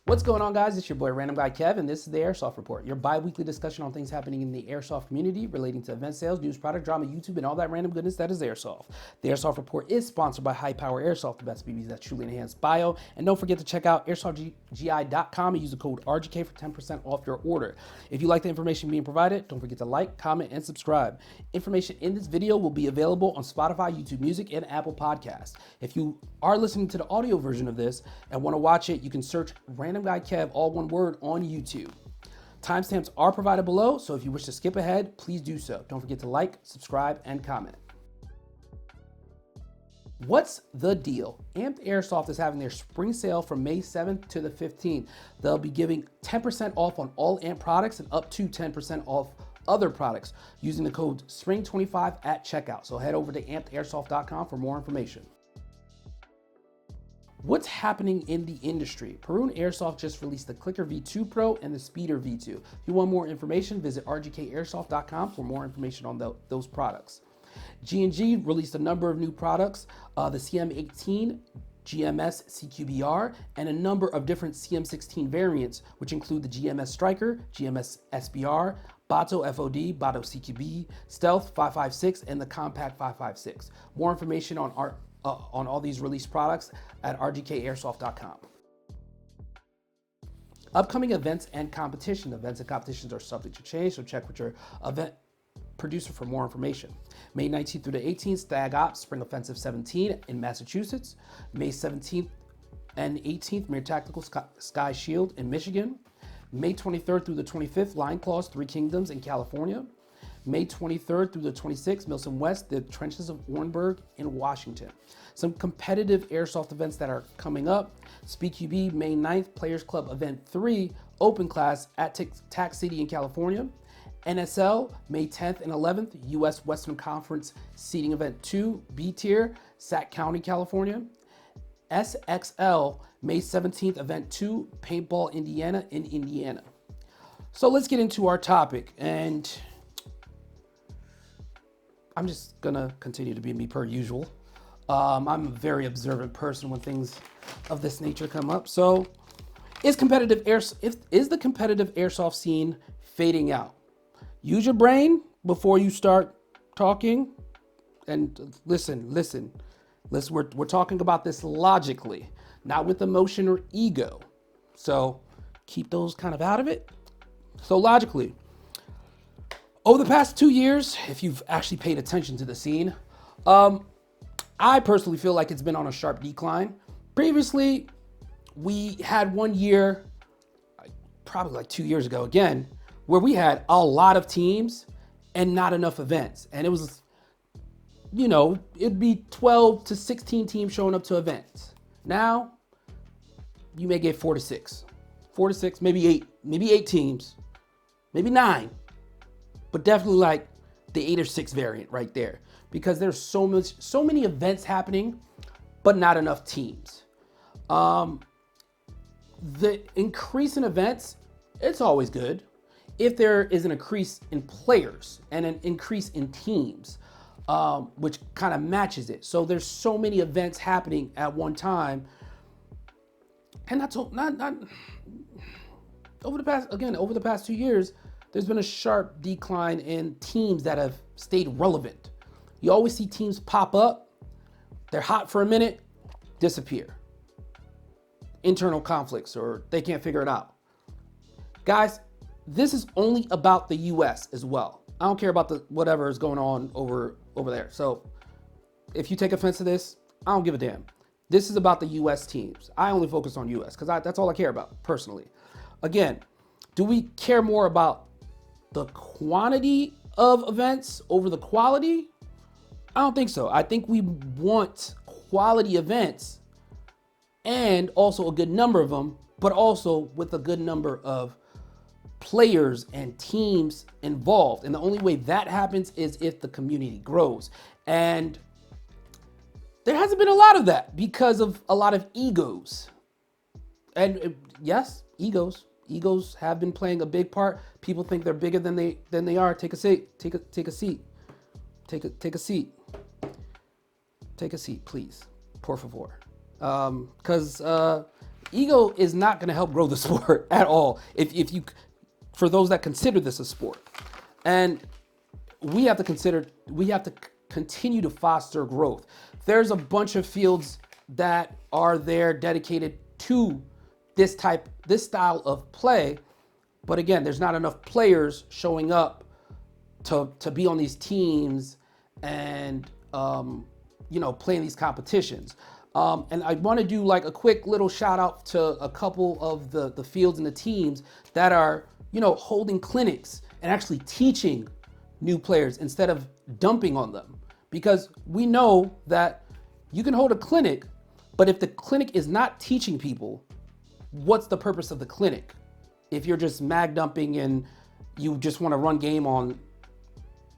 What's going on, guys? It's your boy RandomGuyKev, and this is the Airsoft Report, your bi-weekly discussion on things happening in the airsoft community relating to event sales, news, product, drama, YouTube, and all that random goodness that is airsoft. The Airsoft Report is sponsored by High Power Airsoft, the best BBs that truly enhance bio. And don't forget to check out AirsoftGI.com and use the code RGK for 10% off your order. If you like the information being provided, don't forget to like, comment, and subscribe. Information in this video will be available on Spotify, YouTube Music, and Apple Podcasts. If you are listening to the audio version of this and want to watch it, you can search RandomGuyKev, all one word, on YouTube. Timestamps are provided below, so if you wish to skip ahead, please do so. Don't forget to like, subscribe, and comment. What's the deal? Amped Airsoft is having their spring sale from May 7th to the 15th. They'll be giving 10% off on all Amp products and up to 10% off other products using the code SPRING25 at checkout. So head over to ampedairsoft.com for more information. What's happening in the industry? Perun Airsoft just released the Clicker V2 Pro and the Speeder V2. If you want more information, visit rgkairsoft.com for more information on those products. G&G released a number of new products, the CM18, GMS CQBR, and a number of different CM16 variants, which include the GMS Striker, GMS SBR, Bato FOD, Bato CQB, Stealth 556, and the Compact 556. More information on all these released products at rgkairsoft.com. Upcoming events and competition. Events and competitions are subject to change, so check with your event producer for more information. May 19th through the 18th, Stag Ops Spring Offensive 17 in Massachusetts. May 17th and 18th, Mere Tactical Sky Shield in Michigan. May 23rd through the 25th, Lion Claws Three Kingdoms in California. May 23rd through the 26th, Milsom West, the Trenches of Orenburg in Washington. Some competitive airsoft events that are coming up. SpeedQB, May 9th, Players Club Event 3, Open Class at Tax City in California. NSL, May 10th and 11th, U.S. Western Conference Seating Event 2, B Tier, Sac County, California. SXL, May 17th, Event 2, Paintball, Indiana in Indiana. So let's get into our topic, and I'm just gonna continue to be me per usual. I'm a very observant person when things of this nature come up. So is the competitive airsoft scene fading out? Use your brain before you start talking, and listen. We're talking about this logically, not with emotion or ego. So keep those kind of out of it. So logically, over the past 2 years, if you've actually paid attention to the scene, I personally feel like it's been on a sharp decline. Previously, we had 1 year, probably like 2 years ago again, where we had a lot of teams and not enough events. And it was, it'd be 12 to 16 teams showing up to events. Now, you may get 4 to 6, maybe eight teams, maybe 9. But definitely like the 8 or 6 variant right there, because there's so many events happening, but not enough teams. The increase in events, it's always good if there is an increase in players and an increase in teams, which kind of matches it. So there's so many events happening at one time, and not over the past 2 years. There's been a sharp decline in teams that have stayed relevant. You always see teams pop up, they're hot for a minute, disappear. Internal conflicts, or they can't figure it out. Guys, this is only about the US as well. I don't care about whatever is going on over there. So if you take offense to this, I don't give a damn. This is about the US teams. I only focus on US because that's all I care about personally. Again, do we care more about the quantity of events over the quality? I don't think so. I think we want quality events and also a good number of them, but also with a good number of players and teams involved. And the only way that happens is if the community grows. And there hasn't been a lot of that because of a lot of egos. And yes, egos have been playing a big part. People think they're bigger than they are. Take a seat. Take a seat. Take a seat. Take a seat, please. Por favor. Because ego is not going to help grow the sport at all. If you, for those that consider this a sport, and we have to continue to foster growth. There's a bunch of fields that are there dedicated to this style of play, but again, there's not enough players showing up to be on these teams and playing these competitions. And I want to do like a quick little shout out to a couple of the fields and the teams that are holding clinics and actually teaching new players instead of dumping on them. Because we know that you can hold a clinic, but if the clinic is not teaching people, what's the purpose of the clinic? If you're just mag dumping and you just want to run game on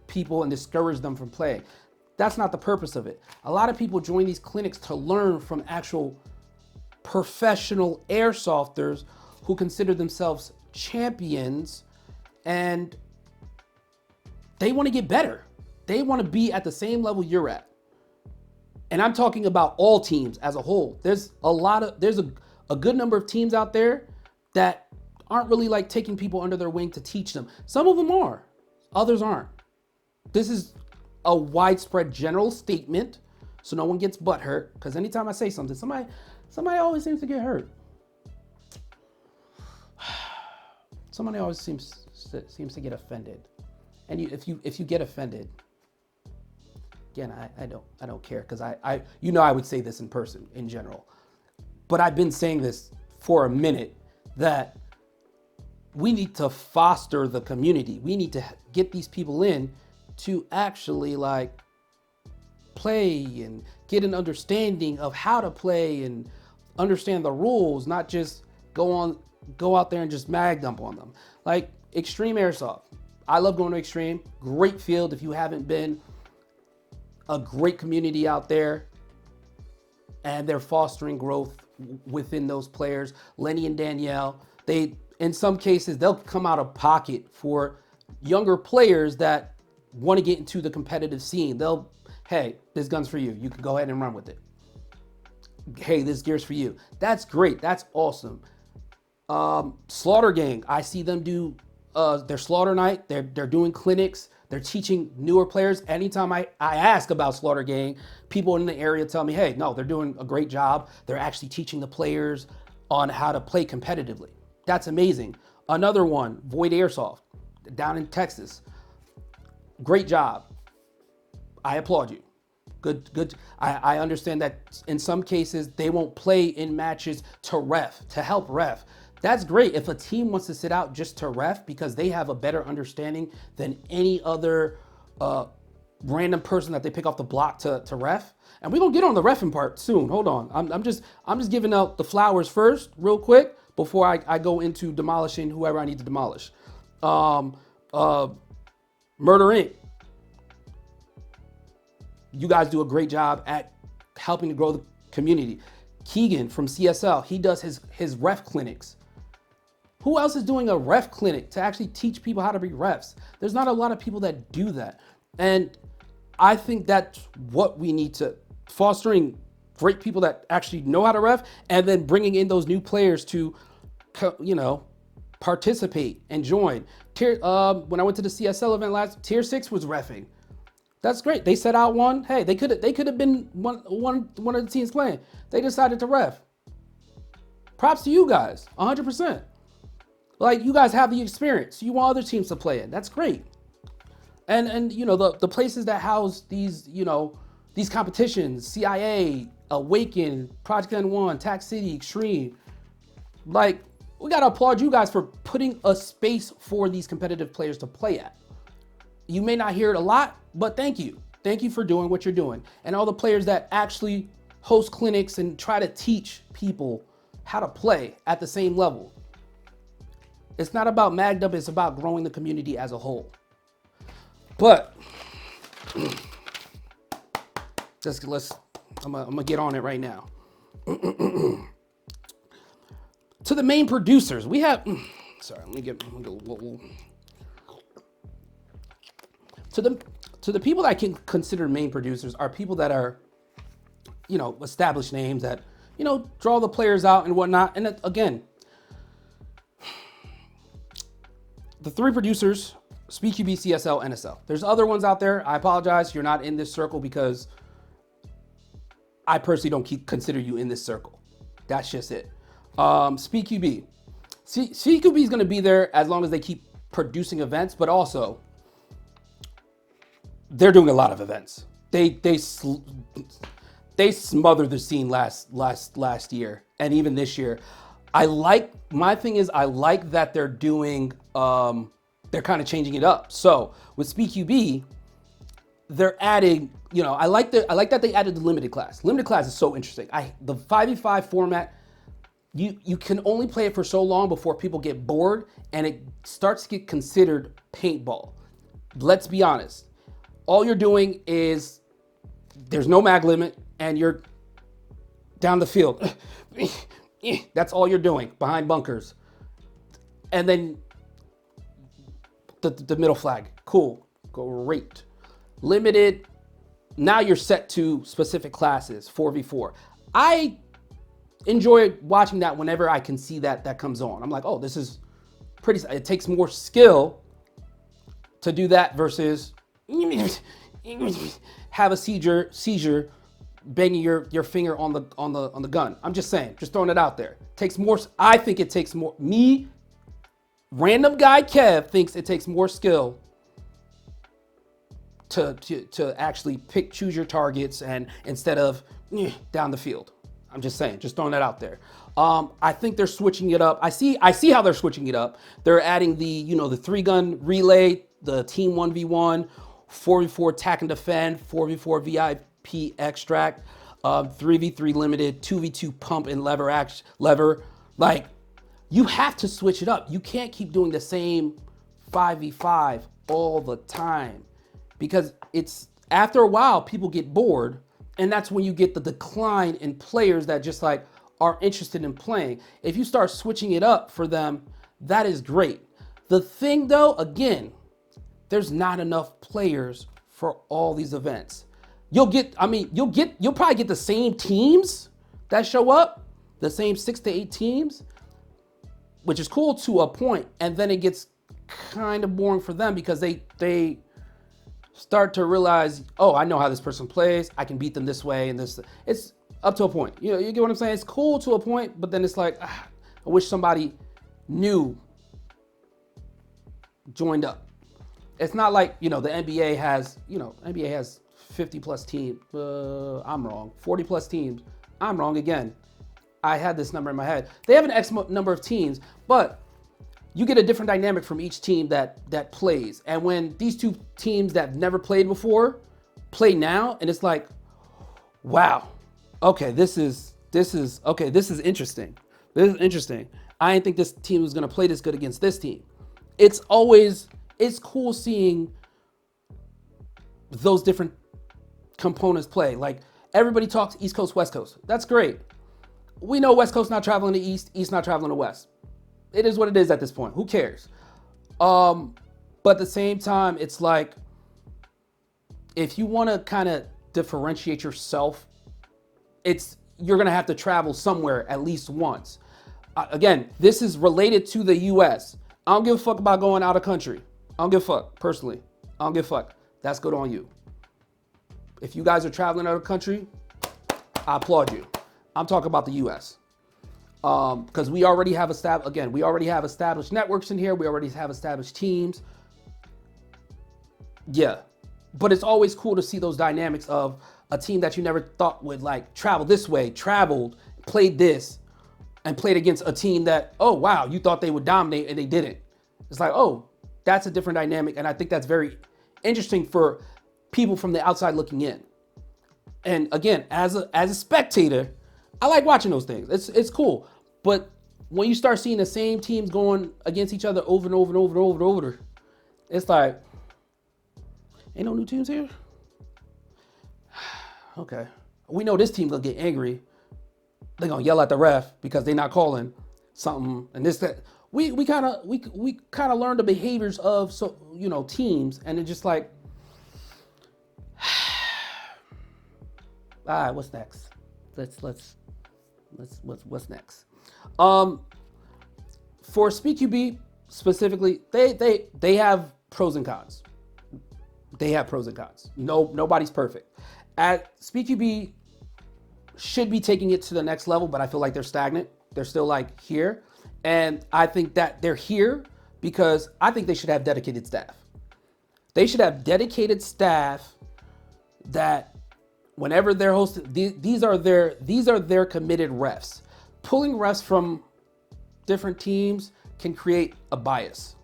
people and discourage them from playing, that's not the purpose of it. A lot of people join these clinics to learn from actual professional airsofters who consider themselves champions, and they want to get better. They want to be at the same level you're at. And I'm talking about all teams as a whole. There's a good number of teams out there that aren't really like taking people under their wing to teach them. Some of them are, others aren't. This is a widespread general statement, so no one gets butthurt, because anytime I say something, somebody always seems to get hurt. Somebody always seems to get offended. And if you get offended, again, I don't care, because I would say this in person in general, but I've been saying this for a minute, that we need to foster the community. We need to get these people in to actually like play and get an understanding of how to play and understand the rules, not just go out there and just mag dump on them. Like Extreme Airsoft. I love going to Extreme. Great field if you haven't been. A great community out there. And they're fostering growth within those players. Lenny and Danielle, in some cases, they'll come out of pocket for younger players that want to get into the competitive scene. Hey, this gun's for you. You can go ahead and run with it. Hey, this gear's for you. That's great. That's awesome. Slaughter Gang, I see them do their slaughter night. They're doing clinics. They're teaching newer players. Anytime I ask about Slaughter Gang, people in the area tell me, hey, no, they're doing a great job. They're actually teaching the players on how to play competitively. That's amazing. Another one, Void Airsoft, down in Texas. Great job. I applaud you. Good. I understand that in some cases they won't play in matches to help ref. That's great if a team wants to sit out just to ref because they have a better understanding than any other random person that they pick off the block to ref. And we're gonna get on the reffing part soon. Hold on. I'm just giving out the flowers first, real quick, before I go into demolishing whoever I need to demolish. Murder Inc. You guys do a great job at helping to grow the community. Keegan from CSL, he does his ref clinics. Who else is doing a ref clinic to actually teach people how to be refs? There's not a lot of people that do that. And I think that's what we need to, fostering great people that actually know how to ref, and then bringing in those new players to, participate and join. When I went to the CSL event Tier 6 was reffing. That's great. They set out one. Hey, they could have been one of the teams playing. They decided to ref. Props to you guys, 100%. Like, you guys have the experience. You want other teams to play it. That's great. And the places that house these competitions, CIA, Awaken, Project N1, Tax City, Extreme, like, we gotta applaud you guys for putting a space for these competitive players to play at. You may not hear it a lot, but thank you. Thank you for doing what you're doing. And all the players that actually host clinics and try to teach people how to play at the same level. It's not about Magdub, it's about growing the community as a whole. But I'm gonna get on it right now. To the main producers, we have, to the people that I can consider main producers are people that are, established names that, draw the players out and whatnot. And again, the 3 producers, SpeedQB, CSL, NSL. There's other ones out there. I apologize. You're not in this circle because I personally don't consider you in this circle. That's just it. SpeedQB. SpeedQB is going to be there as long as they keep producing events, but also they're doing a lot of events. They smothered the scene last year and even this year. My thing is I like that they're doing, they're kind of changing it up. So with SpeedQB, they're adding, I like that they added the limited class. Limited class is so interesting. The 5v5 format, you can only play it for so long before people get bored and it starts to get considered paintball. Let's be honest. All you're doing is there's no mag limit and you're down the field. That's all you're doing behind bunkers. And then the middle flag. Cool. Great. Limited. Now you're set to specific classes, 4v4. I enjoy watching that whenever I can see that comes on. I'm like, oh, this is pretty, it takes more skill to do that versus have a seizure banging your finger on the gun. I'm just saying, just throwing it out there. Takes more, I think it takes more, RandomGuyKev thinks it takes more skill to actually choose your targets and instead of down the field. I'm just saying, just throwing that out there. I think they're switching it up. I see how they're switching it up. They're adding the 3-gun relay, the team 1v1, 4v4 attack and defend, 4v4 VIP extract, 3v3 limited, 2v2 pump and lever. Like, you have to switch it up. You can't keep doing the same 5v5 all the time because after a while, people get bored. And that's when you get the decline in players that just are interested in playing. If you start switching it up for them, that is great. The thing though, again, there's not enough players for all these events. You'll probably get the same teams that show up, the same 6 to 8 teams, which is cool to a point. And then it gets kind of boring for them because they start to realize, oh, I know how this person plays. I can beat them this way and this. It's up to a point. You get what I'm saying? It's cool to a point, but then it's like, I wish somebody new joined up. It's not like, the NBA has, NBA has 50 plus teams. I'm wrong. 40 plus teams. I'm wrong again. I had this number in my head. They have an X number of teams, but you get a different dynamic from each team that plays. And when these two teams that never played before play now, and it's like, wow, okay, this is interesting. This is interesting. I didn't think this team was gonna play this good against this team. It's cool seeing those different components play. Like, everybody talks East Coast, West Coast. That's great. We know West Coast not traveling to East, East not traveling to West. It is what it is at this point. Who cares? But at the same time, it's like, if you want to kind of differentiate yourself, you're going to have to travel somewhere at least once. Again, this is related to the US. I don't give a fuck about going out of country. I don't give a fuck, personally. I don't give a fuck. That's good on you. If you guys are traveling out of country, I applaud you. I'm talking about the US. Because we already have established networks in here. We already have established teams. Yeah. But it's always cool to see those dynamics of a team that you never thought would travel this way, traveled, played this, and played against a team that, oh, wow, you thought they would dominate and they didn't. It's like, oh, that's a different dynamic. And I think that's very interesting for people from the outside looking in. And again, as a spectator, I like watching those things. It's cool. But when you start seeing the same teams going against each other over and over and over and over and over, it's like, ain't no new teams here? Okay. We know this team gonna get angry. They're gonna yell at the ref because they're not calling something and this, that. We kind of learn the behaviors of teams, and it's just like, all right, what's next? Let's What's next? For SpeedQB specifically, they have pros and cons. They have pros and cons. Nobody's perfect. At SpeedQB should be taking it to the next level, but I feel like they're stagnant. They're still like here. And I think that they're here because I think they should have dedicated staff. They should have dedicated staff that whenever they're hosted, these are their committed refs. Pulling refs from different teams can create a bias.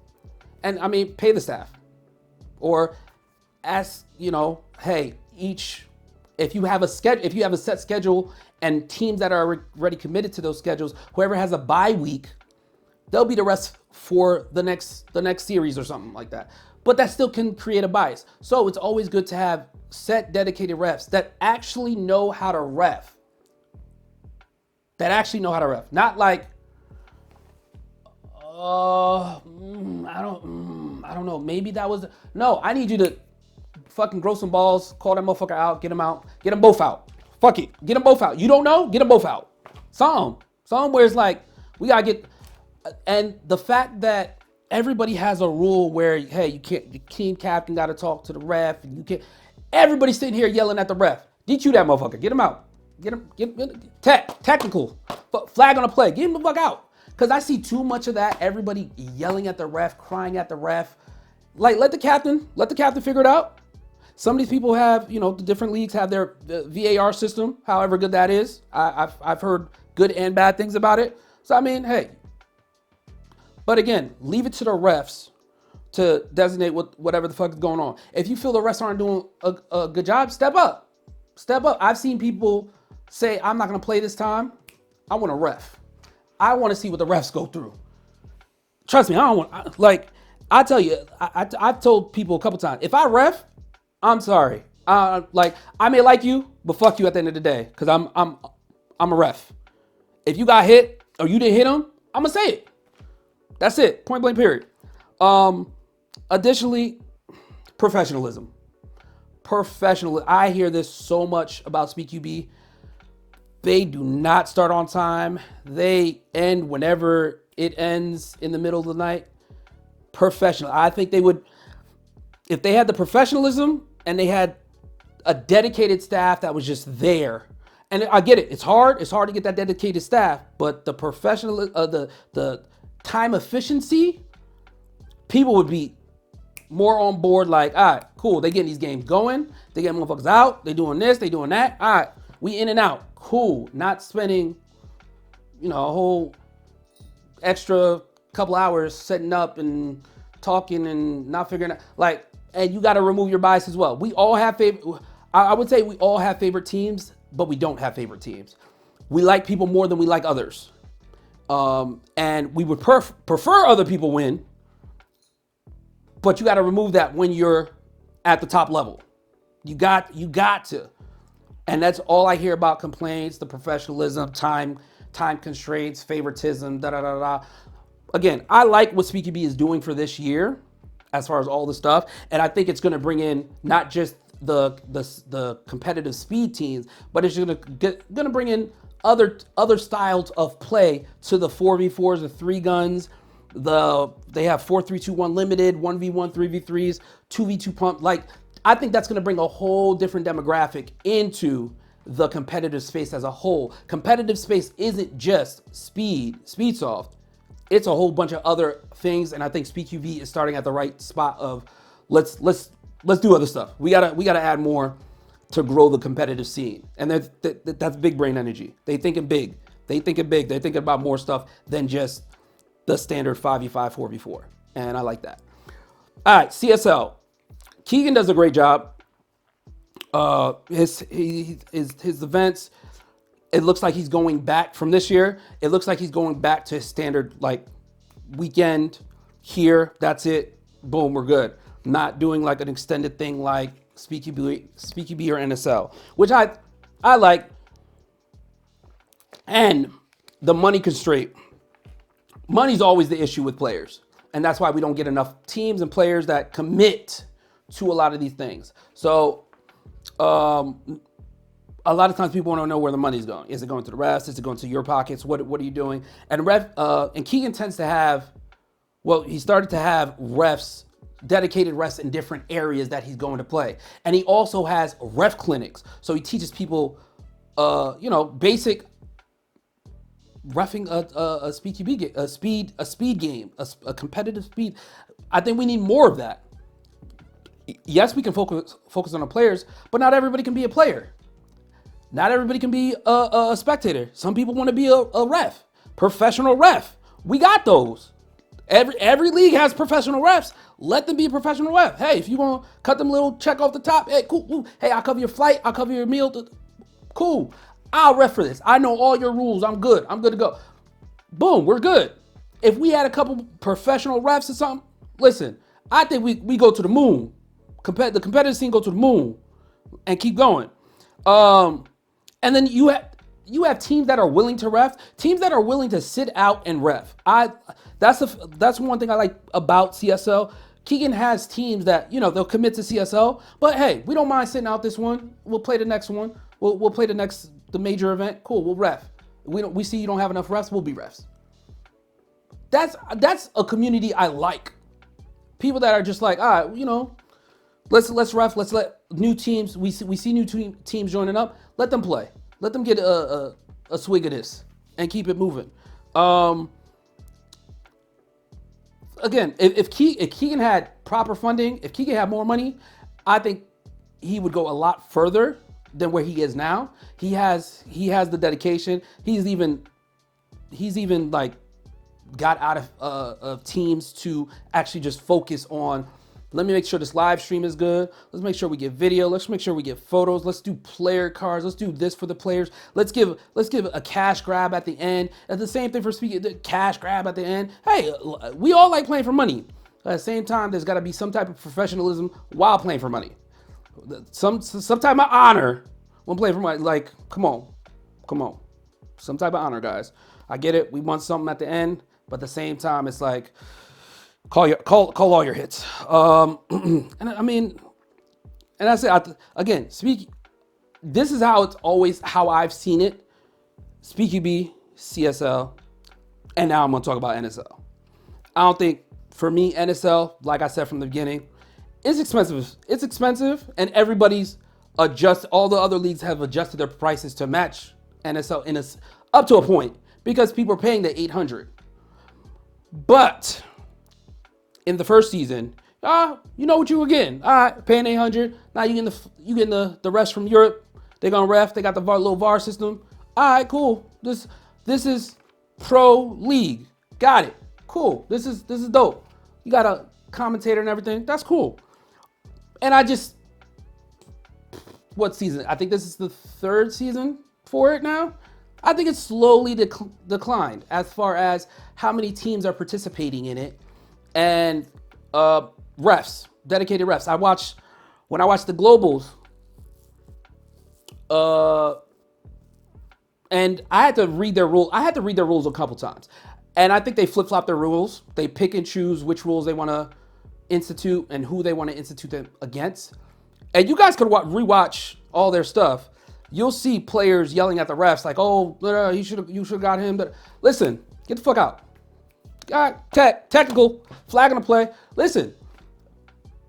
And I mean, pay the staff. Or ask, hey, if you have a set schedule and teams that are already committed to those schedules, whoever has a bye week, they'll be the rest for the next series or something like that. But that still can create a bias. So it's always good to have set dedicated refs that actually know how to ref. Not like, I don't know. Maybe that was, no, I need you to fucking grow some balls, call that motherfucker out, get them out, get them both out. Fuck it, get them both out. You don't know? Get them both out. Some where it's like, we gotta get, and the fact that everybody has a rule where, hey, you can't, the team captain gotta talk to the ref, and you can't, everybody's sitting here yelling at the ref. DQ that motherfucker, get him out. Get him, technical, flag on a play, get him the fuck out. Cause I see too much of that, everybody yelling at the ref, crying at the ref. Like, let the captain figure it out. Some of these people have, the different leagues have their VAR system, however good that is. I've heard good and bad things about it. So, I mean, hey. But again, leave it to the refs to designate whatever the fuck is going on. If you feel the refs aren't doing a good job, step up. Step up. I've seen people say, I'm not going to play this time. I want a ref. I want to see what the refs go through. Trust me, I don't want, I tell you, I've told people a couple times, if I ref, I'm sorry. I may like you, but fuck you at the end of the day, because I'm a ref. If you got hit or you didn't hit him, I'm gonna say it. That's it. Point blank period. Additionally, professionalism. I hear this so much about SpeedQB. They do not start on time. They end whenever it ends in the middle of the night. Professional. I think they would, if they had the professionalism and they had a dedicated staff that was just there. And I get it. It's hard to get that dedicated staff, but the the time efficiency, people would be more on board. Like, all right, cool. They getting these games going. They getting motherfuckers out. They doing this. They doing that. All right, we in and out. Cool. Not spending, a whole extra couple hours setting up and talking and not figuring out, and you got to remove your bias as well. We all have I would say we all have favorite teams, but we don't have favorite teams. We like people more than we like others. And we would prefer other people win, but you got to remove that when you're at the top level. You got to. And that's all I hear about complaints, the professionalism, time constraints, favoritism, Again, I like what SpeedQB is doing for this year as far as all the stuff. And I think it's going to bring in not just the competitive speed teams, but it's going to bring in other styles of play to the 4v4s, the 3 guns. They have 4-3-2-1 limited, 1v1, 3v3s, 2v2 pump. I think that's going to bring a whole different demographic into the competitive space as a whole. Competitive space isn't just Speedsoft. It's a whole bunch of other things, and I think SpeedQB is starting at the right spot of let's do other stuff. We gotta add more to grow the competitive scene, and that's big brain energy. They thinking big. They're thinking about more stuff than just the standard 5v5, 4v4, and I like that. All right, CSL. Keegan does a great job. His events, it looks like he's going back from this year. It looks like he's going back to his standard weekend here. That's it. Boom, we're good. Not doing an extended thing like SpeedQB or NSL, which I like. And the money constraint. Money's always the issue with players, and that's why we don't get enough teams and players that commit to a lot of these things. So a lot of times people want to know where the money's going. Is it going to the refs? Is it going to your pockets? What are you doing? And Keegan tends to have, well, he started to have refs, dedicated refs in different areas that he's going to play. And he also has ref clinics. So he teaches people, basic reffing a SpeedQB game, a speed game, a competitive speed. I think we need more of that. Yes, we can focus on the players, but not everybody can be a player. Not everybody can be a spectator. Some people want to be a ref, professional ref. We got those. Every league has professional refs. Let them be a professional ref. Hey, if you want to cut them a little check off the top, hey, cool. Hey, I'll cover your flight. I'll cover your meal. Cool. I'll ref for this. I know all your rules. I'm good. I'm good to go. Boom, we're good. If we had a couple professional refs or something, listen, I think we go to the moon. The competitive scene go to the moon and keep going. And then you have teams that are willing to ref, teams that are willing to sit out and ref. That's one thing I like about CSL. Keegan has teams that, they'll commit to CSL, but hey, we don't mind sitting out this one. We'll play the next one. We'll play the major event. Cool, we'll ref. We see you don't have enough refs, we'll be refs. That's a community I like. People that are just like, all right, let's ref. Let's let new teams. We see new teams joining up. Let them play. Let them get a swig of this and keep it moving. Again, if Keegan had proper funding, if Keegan had more money, I think he would go a lot further than where he is now. He has the dedication. He's even like got out of teams to actually just focus on, let me make sure this live stream is good. Let's make sure we get video. Let's make sure we get photos. Let's do player cards. Let's do this for the players. Let's give a cash grab at the end. And the same thing for speaking, the cash grab at the end. Hey, we all like playing for money. At the same time, there's got to be some type of professionalism while playing for money. Some type of honor when playing for money. Like, come on. Some type of honor, guys. I get it. We want something at the end, but at the same time, it's like, call all your hits. And I mean, and I say again, this is how I've seen it. SpeedQB, CSL, and now I'm gonna talk about NSL. I don't think, for me, NSL, like I said from the beginning, is expensive. It's expensive, and all the other leagues have adjusted their prices to match NSL up to a point, because people are paying the $800. But in the first season, you know what you were getting. All right, paying $800. Now you getting the rest from Europe. They're gonna ref. They got the little VAR system. All right, cool. This is pro league. Got it. Cool. This is dope. You got a commentator and everything. That's cool. And what season? I think this is the third season for it now. I think it's slowly declined as far as how many teams are participating in it. And refs, dedicated refs. When I watched the Globals, and I had to read their rules. I had to read their rules a couple times, and I think they flip-flop their rules. They pick and choose which rules they want to institute and who they want to institute them against. And you guys could rewatch all their stuff. You'll see players yelling at the refs like, "Oh, you should have got him." Listen, get the fuck out. Technical, flag on the play. Listen,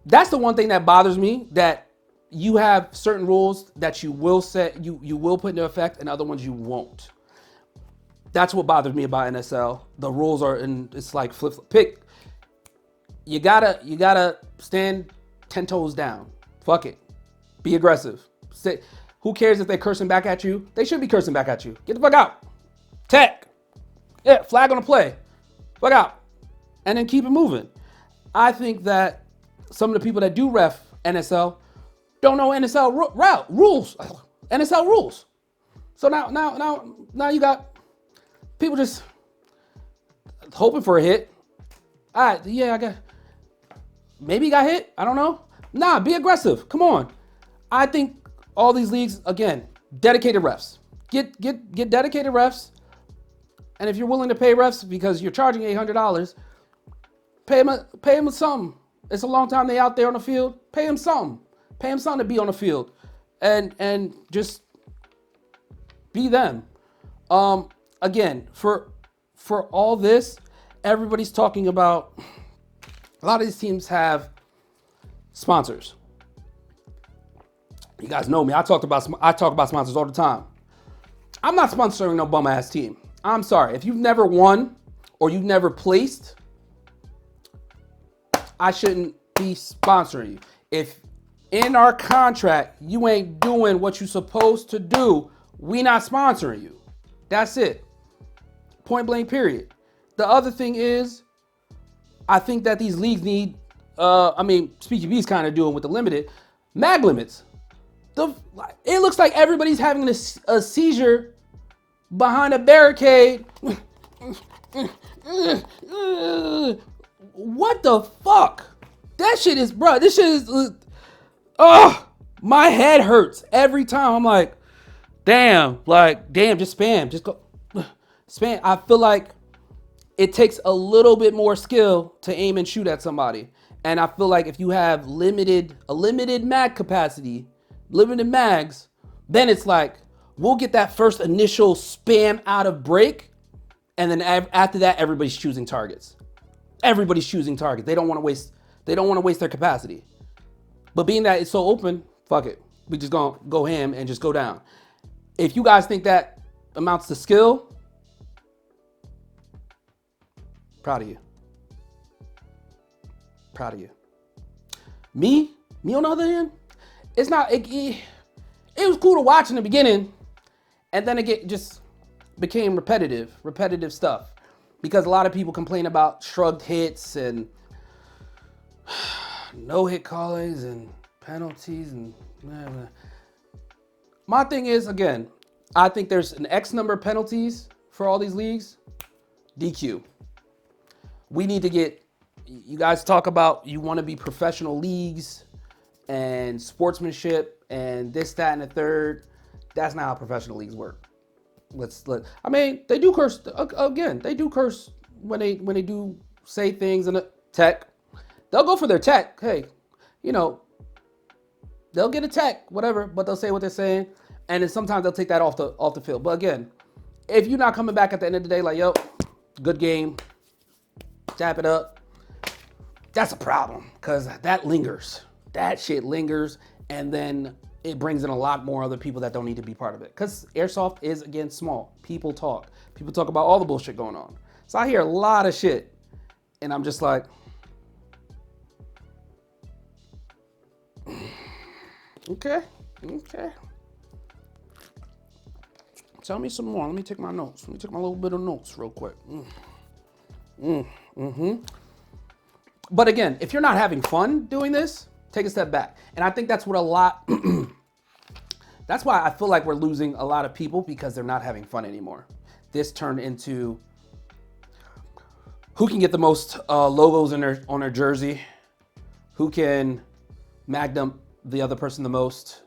that's the one thing that bothers me, that you have certain rules that you will set, you will put into effect, and other ones you won't. That's what bothers me about NSL. The rules are, it's like pick. You gotta stand 10 toes down. Fuck it. Be aggressive. Who cares if they're cursing back at you? They should be cursing back at you. Get the fuck out. Tech. Yeah, flag on the play. Fuck out. And then keep it moving. I think that some of the people that do ref NSL don't know NSL rules. NSL rules. So now you got people just hoping for a hit. All right, yeah, maybe he got hit. I don't know. Nah, be aggressive. Come on. I think all these leagues, again, dedicated refs. Get dedicated refs. And if you're willing to pay refs because you're charging $800, pay them something. It's a long time they out there on the field. Pay them something. Pay them something to be on the field, and just Be them. Again, for all this, everybody's talking about, a lot of these teams have sponsors. You guys know me. I talk about sponsors all the time. I'm not sponsoring no bum ass team. I'm sorry. If you've never won or you've never placed, I shouldn't be sponsoring you. If in our contract you ain't doing what you're supposed to do, we not sponsoring you. That's it. Point blank, period. The other thing is, I think that these leagues need, SpeedQB is kind of doing with the limited mag limits. It looks like everybody's having a seizure behind a barricade. What the fuck? That shit is, bro, this shit is, my head hurts every time. I'm like, damn, just spam, just go, spam. I feel like it takes a little bit more skill to aim and shoot at somebody. And I feel like if you have a limited mag capacity, limited mags, then it's like, we'll get that first initial spam out of break. And then after that, everybody's choosing targets. Everybody's choosing targets. They don't want to waste their capacity. But being that it's so open, fuck it. We just gonna go ham and just go down. If you guys think that amounts to skill, proud of you. Proud of you. Me on the other hand, it's not, it was cool to watch in the beginning, and then it just became repetitive stuff. Because a lot of people complain about shrugged hits and no hit callings and penalties and blah, blah. My thing is, again, I think there's an X number of penalties for all these leagues. DQ. We need to get, you guys talk about you want to be professional leagues and sportsmanship and this, that, and the third. That's not how professional leagues work. They do curse again. They do curse when they do say things in the tech. They'll go for their tech. Hey, they'll get a tech, whatever, but they'll say what they're saying, and then sometimes they'll take that off the field. But again, if you're not coming back at the end of the day, like, yo, good game, tap it up, that's a problem, because that lingers. That shit lingers, and then it brings in a lot more other people that don't need to be part of it. Because Airsoft is, again, small. People talk. People talk about all the bullshit going on. So I hear a lot of shit, and I'm just like, okay. Tell me some more. Let me take my notes. Let me take my little bit of notes real quick. But again, if you're not having fun doing this, take a step back. And I think that's what that's why I feel like we're losing a lot of people, because they're not having fun anymore. This turned into who can get the most logos on their jersey, who can magnum the other person the most,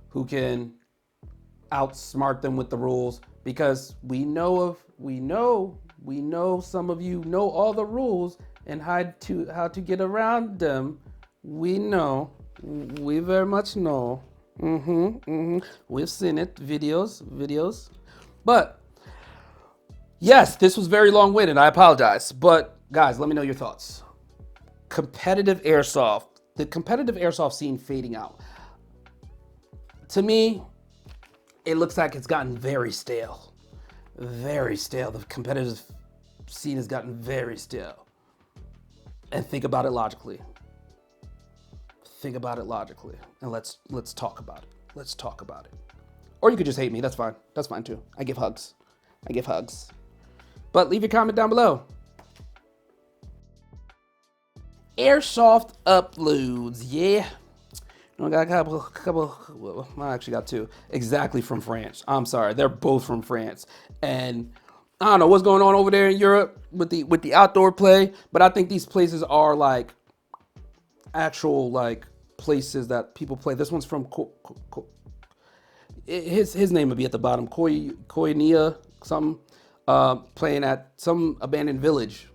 who can outsmart them with the rules, because we know some of you know all the rules and how to get around them. We very much know. We've seen it, videos. But yes, this was very long-winded. I apologize. But guys, let me know your thoughts. Competitive airsoft, the competitive airsoft scene fading out. To me, it looks like it's gotten very stale. Very stale. The competitive scene has gotten very stale. And think about it logically. Think about it logically, and let's talk about it. Let's talk about it. Or you could just hate me. That's fine. That's fine too. I give hugs. But leave your comment down below. Airsoft Uploads, yeah. I got a couple. Well, I actually got two. Exactly from France. I'm sorry, they're both from France, and I don't know what's going on over there in Europe with the outdoor play, but I think these places are like actual like places that people play. This one's from his name would be at the bottom. Koinonia something. Playing at some abandoned village.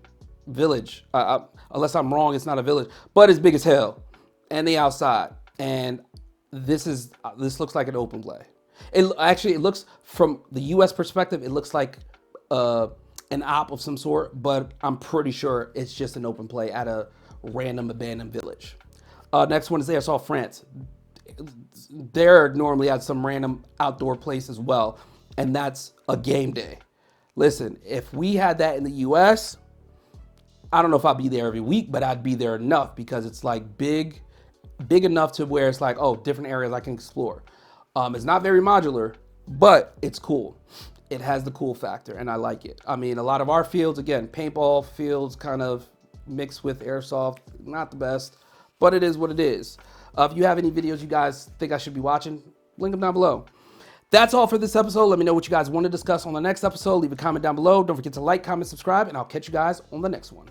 Unless I'm wrong, it's not a village, but it's big as hell, and they outside. And this looks like an open play. It looks, from the U.S. perspective, it looks like an op of some sort, but I'm pretty sure it's just an open play at a random abandoned village. Next one is Airsoft France. They're normally at some random outdoor place as well, and that's a game day. Listen, if we had that in the U.S., I don't know if I'd be there every week, but I'd be there enough because it's like big enough to where it's like, oh, different areas I can explore. It's not very modular, but it's cool. It has the cool factor, and I like it. I mean, a lot of our fields, again, paintball fields kind of mixed with airsoft, not the best, but it is what it is. If you have any videos you guys think I should be watching, link them down below. That's all for this episode. Let me know what you guys want to discuss on the next episode. Leave a comment down below. Don't forget to like, comment, subscribe, and I'll catch you guys on the next one.